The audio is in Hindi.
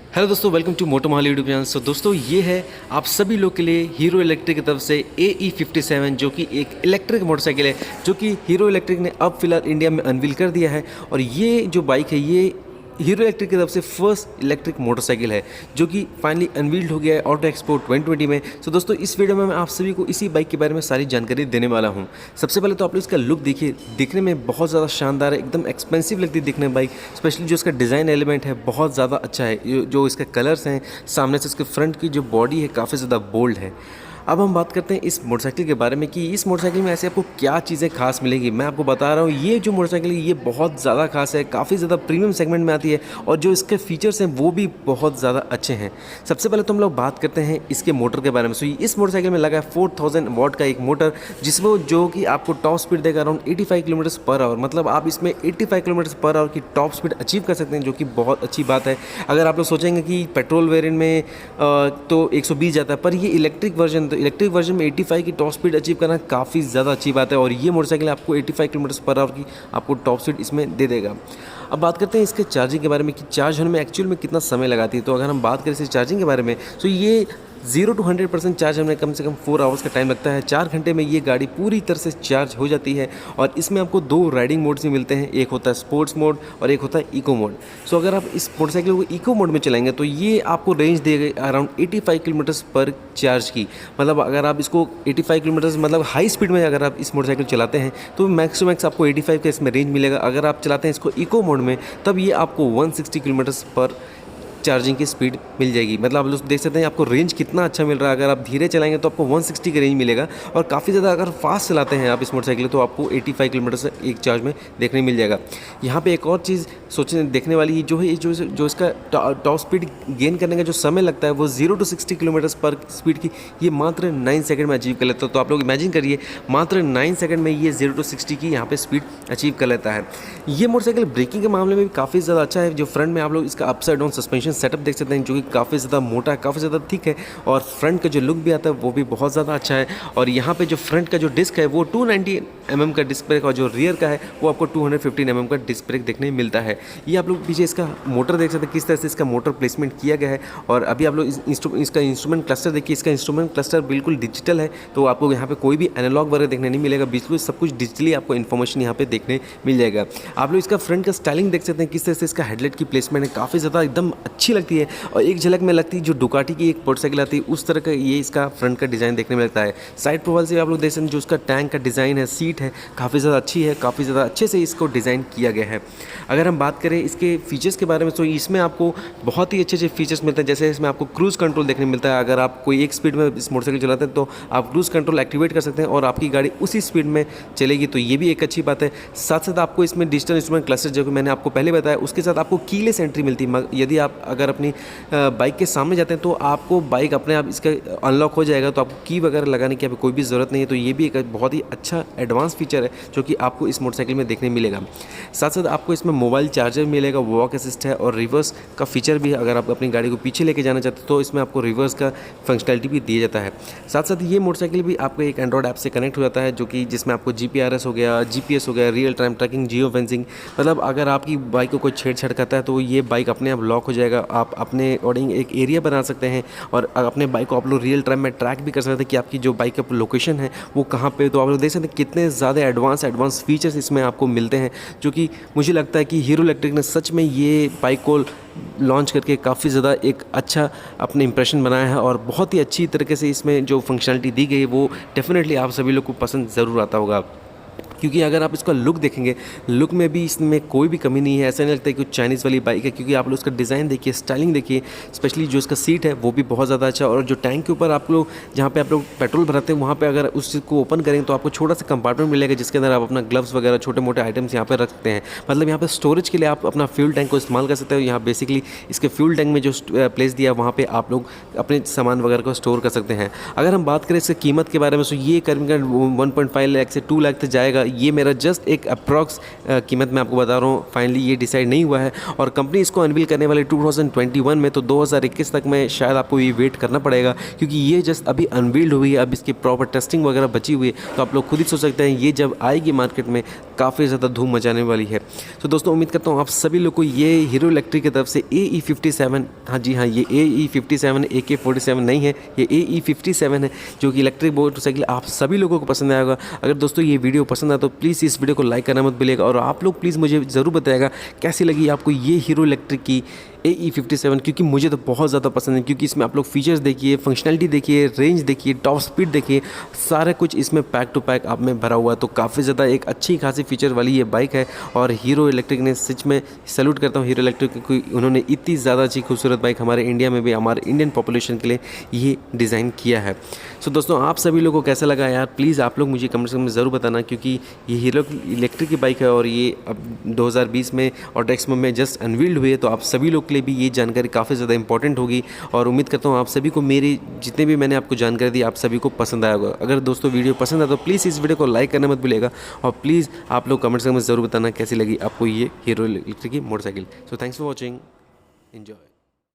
हेलो दोस्तों, welcome to motto Mahal YouTube channel. सो दोस्तों, ये है आप सभी लोग के लिए हीरो इलेक्ट्रिक की तरफ से AE57 जो कि एक इलेक्ट्रिक मोटरसाइकिल है जो कि हीरो इलेक्ट्रिक ने अब फिलहाल इंडिया में अनवील कर दिया है। और ये जो बाइक है ये हीरो इलेक्ट्रिक की तरफ से फर्स्ट इलेक्ट्रिक मोटरसाइकिल है जो कि फाइनली अनवील्ड हो गया है ऑटो एक्सपो 2020 में। सो दोस्तों, इस वीडियो में मैं आप सभी को इसी बाइक के बारे में सारी जानकारी देने वाला हूं। सबसे पहले तो आप लोग इसका लुक देखिए, दिखने में बहुत ज़्यादा शानदार है, एकदम एक्सपेंसिव लगती है दिखने में बाइक। स्पेशली जो इसका डिज़ाइन एलिमेंट है बहुत ज़्यादा अच्छा है। जो इसके कलर्स हैं, सामने से इसके फ्रंट की जो बॉडी है काफ़ी ज़्यादा बोल्ड है। अब हम बात करते हैं इस मोटरसाइकिल के बारे में कि इस मोटरसाइकिल में ऐसे आपको क्या चीज़ें खास मिलेंगी। मैं आपको बता रहा हूँ, ये जो मोटरसाइकिल है ये बहुत ज़्यादा खास है, काफ़ी ज़्यादा प्रीमियम सेगमेंट में आती है और जो इसके फीचर्स हैं वो भी बहुत ज़्यादा अच्छे हैं। सबसे पहले तो हम लोग बात करते हैं इसके मोटर के बारे में। सो इस मोटरसाइकिल में लगा है 4000 वॉट का एक मोटर, जिसमें जो कि आपको टॉप स्पीड देगा अराउंड 85 किलोमीटर पर आवर। मतलब आप इसमें 85 किलोमीटर पर आवर की टॉप स्पीड अचीव कर सकते हैं, जो कि बहुत अच्छी बात है। अगर आप लोग सोचेंगे कि पेट्रोल वेरिएंट में तो 120 जाता है, पर ये इलेक्ट्रिक वर्जन में 85 की टॉप स्पीड अचीव करना काफ़ी ज़्यादा अच्छी बात है। और ये मोटरसाइकिल आपको 85 किलोमीटर पर आवर की आपको टॉप स्पीड इसमें दे देगा। अब बात करते हैं इसके चार्जिंग के बारे में कि चार्ज होने में एक्चुअल में कितना समय लगाती है। तो अगर हम बात करें इसकी चार्जिंग के बारे में, तो ये 0 to 100% चार्ज होने में कम से कम 4 आवर्स का टाइम लगता है। 4 घंटे में ये गाड़ी पूरी तरह से चार्ज हो जाती है। और इसमें आपको 2 राइडिंग मोड्स भी मिलते हैं, एक होता है स्पोर्ट्स मोड और एक होता है इको मोड। सो अगर आप इस मोटरसाइकिल को इको मोड में चलाएंगे तो ये आपको रेंज देगा अराउंड 85 किलोमीटर्स पर चार्ज की। मतलब अगर आप इसको 85 किलोमीटर्स मतलब हाई स्पीड में अगर आप इस मोटरसाइकिल चलाते हैं तो मैक्स टू मैक्स आपको 85 का इसमें रेंज मिलेगा। अगर आप चलाते हैं इसको इको मोड में तब ये आपको 160 किलोमीटर्स पर चार्जिंग की स्पीड मिल जाएगी। मतलब आप लोग देख सकते हैं आपको रेंज कितना अच्छा मिल रहा है। अगर आप धीरे चलाएंगे तो आपको 160 की रेंज मिलेगा और काफ़ी ज़्यादा अगर फास्ट चलाते हैं आप इस मोटरसाइकिल तो आपको 85 किलोमीटर से एक चार्ज में देखने मिल जाएगा। यहाँ पे एक और चीज़ सोचने देखने वाली जो है, जो इसका टॉप स्पीड गेन करने का जो समय लगता है वो 0 to 60 किलोमीटर पर स्पीड की ये मात्र 9 सेकंड में अचीव कर लेता है। तो आप लोग इमेजिन करिए, मात्र 9 सेकंड में ये 0 to 60 की यहाँ पे स्पीड अचीव कर लेता है। ये मोटरसाइकिल ब्रेकिंग के मामले में भी काफ़ी ज़्यादा अच्छा है। जो फ्रंट में आप लोग इसका अपसाइड डाउन सस्पेंशन सेटअप देख सकते हैं जो कि काफ़ी ज़्यादा मोटा है, काफ़ी ज़्यादा थिक है और फ्रंट का जो लुक भी आता है वो भी बहुत ज़्यादा अच्छा है। और यहाँ पे जो फ्रंट का जो डिस्क है वो 290 mm का डिस्क ब्रेक और जो रियर का है वो आपको 215 mm का डिस्क ब्रेक देखने मिलता है। ये आप लोग पीछे इसका मोटर देख सकते हैं किस तरह से इसका मोटर प्लेसमेंट किया गया है। और अभी आप लोग इसका इंस्ट्रूमेंट क्लस्टर देखिए, इसका इंस्ट्रूमेंट क्लस्टर बिल्कुल डिजिटल है। तो आपको यहाँ पे कोई भी एनालॉग वगैरह देखने नहीं मिलेगा, बिल्कुल सब कुछ डिजिटली आपको इन्फॉर्मेशन यहाँ पे देखने मिल जाएगा। आप लोग इसका फ्रंट का स्टाइलिंग देख सकते हैं किस तरह से इसका हेडलाइट की प्लेसमेंट है, काफ़ी ज़्यादा एकदम अच्छी लगती है। और एक झलक में लगती है जो डुकाटी की एक मोटरसाइकिल आती है उस तरह का ये इसका फ्रंट का डिज़ाइन देखने में लगता है। साइड प्रोफाइल से आप लोग देख सकते हैं जो उसका टैंक का डिज़ाइन है, सीट है, काफ़ी ज़्यादा अच्छी है, काफ़ी ज़्यादा अच्छे से इसको डिज़ाइन किया गया है। अगर हम बात करें इसके फीचर्स के बारे में तो इसमें आपको बहुत ही अच्छे फीचर्स मिलते हैं। जैसे इसमें आपको क्रूज़ कंट्रोल देखने मिलता है। अगर आप कोई एक स्पीड में इस मोटरसाइकिल चलाते हैं तो आप क्रूज़ कंट्रोल एक्टिवेट कर सकते हैं और आपकी गाड़ी उसी स्पीड में चलेगी, तो ये भी एक अच्छी बात है। साथ साथ आपको इसमें डिजिटल इंस्ट्रूमेंट क्लस्टर जो कि मैंने आपको पहले बताया, उसके साथ आपको कीलेस एंट्री मिलती है। यदि आप अगर अपनी बाइक के सामने जाते हैं तो आपको बाइक अपने आप इसका अनलॉक हो जाएगा, तो आपको की वगैरह लगाने की कोई भी ज़रूरत नहीं है। तो ये भी एक बहुत ही अच्छा एडवांस फीचर है जो कि आपको इस मोटरसाइकिल में देखने मिलेगा। साथ साथ आपको इसमें मोबाइल चार्जर मिलेगा, वॉक असिस्ट है और रिवर्स का फीचर भी। अगर आप अपनी गाड़ी को पीछे लेके जाना चाहते हैं तो इसमें आपको रिवर्स का फंक्शनैलिटी भी दिया जाता है। साथ साथ ये मोटरसाइकिल भी आपको एक एंड्रॉयड ऐप से कनेक्ट हो जाता है, जो कि जिसमें आपको GPRS हो गया, GPS हो गया, real time tracking, geo fencing. मतलब अगर आपकी बाइक को कोई छेड़छाड़ करता है तो ये बाइक अपने आप लॉक हो जाएगा। आप अपने अकॉर्डिंग एक एरिया बना सकते हैं और अपने बाइक को आप लोग रियल टाइम में ट्रैक भी कर सकते हैं कि आपकी जो बाइक का लोकेशन है वो कहाँ पे। तो आप लोग देख सकते हैं कितने ज़्यादा एडवांस फीचर्स इसमें आपको मिलते हैं, जो कि मुझे लगता है कि हीरो इलेक्ट्रिक ने सच में ये बाइक को लॉन्च करके काफ़ी ज़्यादा एक अच्छा अपने इंप्रेशन बनाया है। और बहुत ही अच्छी तरीके से इसमें जो फंक्शनलिटी दी गई है वो डेफिनेटली आप सभी लोग को पसंद ज़रूर आता होगा। क्योंकि अगर आप इसका लुक देखेंगे, लुक में भी इसमें कोई भी कमी नहीं है। ऐसा नहीं लगता है कि चाइनीज़ वाली बाइक है, क्योंकि आप लोग उसका डिज़ाइन देखिए, स्टाइलिंग देखिए, स्पेशली जो इसका सीट है वो भी बहुत ज़्यादा अच्छा। और जो टैंक के ऊपर आप लोग जहाँ पे आप लोग पेट्रोल भराते हैं वहाँ पे अगर उस चीज़ को ओपन करेंगे तो आपको छोटा सा कंपार्टमेंट मिलेगा जिसके अंदर आप अपना ग्लव्स वगैरह छोटे मोटे आइटम्स यहाँ पर रख सकते हैं। मतलब यहाँ पर स्टोरेज के लिए आप अपना फ्यूल टैंक को इस्तेमाल कर सकते हो। यहाँ बेसिकली इसके फ्यूल टैंक में जो प्लेस दिया है वहाँ पर आप लोग अपने सामान वगैरह को स्टोर कर सकते हैं। अगर हम बात करें इसकी कीमत के बारे में तो ये करीबन 1.5 लाख से 2 लाख तक जाएगा ये मेरा जस्ट एक अप्रॉक्स कीमत मैं आपको बता रहा हूँ, फाइनली ये डिसाइड नहीं हुआ है। और कंपनी इसको अनवील करने वाले 2021 में, तो 2021 तक में शायद आपको ये वेट करना पड़ेगा, क्योंकि ये जस्ट अभी अनवील्ड हुई है, अब इसकी प्रॉपर टेस्टिंग वगैरह बची हुई है। तो आप लोग खुद ही सोच सकते हैं ये जब आएगी मार्केट में काफ़ी ज़्यादा धूम मचाने वाली है। तो दोस्तों उम्मीद करता हूँ आप सभी लोग को ये हीरो इलेक्ट्रिक की तरफ से AE57, हाँ जी हाँ, ये AE57 AK47 नहीं है, ये AE57 है, जो कि इलेक्ट्रिक मोटरसाइकिल आप सभी लोगों को पसंद आएगा। अगर दोस्तों ये वीडियो पसंद आया तो प्लीज़ इस वीडियो को लाइक करना मत भूलिएगा, और आप लोग प्लीज़ मुझे ज़रूर बताइएगा कैसी लगी आपको ये हीरो इलेक्ट्रिक की AE57, क्योंकि मुझे तो बहुत ज़्यादा पसंद है। क्योंकि इसमें आप लोग फीचर्स देखिए, फंक्शनैलिटी देखिए, रेंज देखिए, टॉप स्पीड देखिए, सारा कुछ इसमें पैक टू पैक आप में भरा हुआ है। तो काफ़ी ज़्यादा एक अच्छी खासी फीचर वाली ये बाइक है, और हीरो इलेक्ट्रिक ने सच में सैल्यूट करता हूँ हीरो इलेक्ट्रिक, क्योंकि उन्होंने इतनी ज़्यादा अच्छी खूबसूरत बाइक हमारे इंडिया में भी, हमारे इंडियन पॉपुलेशन के लिए ये डिज़ाइन किया है। सो दोस्तों आप सभी लोगों को कैसा लगा यार, प्लीज़ आप लोग मुझे कमेंट्स में ज़रूर बताना, क्योंकि ये हीरो इलेक्ट्रिक की बाइक है और ये अब 2020 में ऑटो एक्सपो में जस्ट अनवील्ड हुई है। तो आप सभी लोग के लिए भी ये जानकारी काफ़ी ज़्यादा इंपॉर्टेंट होगी, और उम्मीद करता हूँ आप सभी को मेरी जितने भी मैंने आपको जानकारी दी आप सभी को पसंद आया होगा। अगर दोस्तों वीडियो पसंद आया तो प्लीज़ इस वीडियो को लाइक करना मत भूलिएगा, और प्लीज़ आप लोग कमेंट्स में ज़रूर बताना कैसी लगी आपको ये हीरो इलेक्ट्रिक की motorcycle. So thanks for watching, enjoy.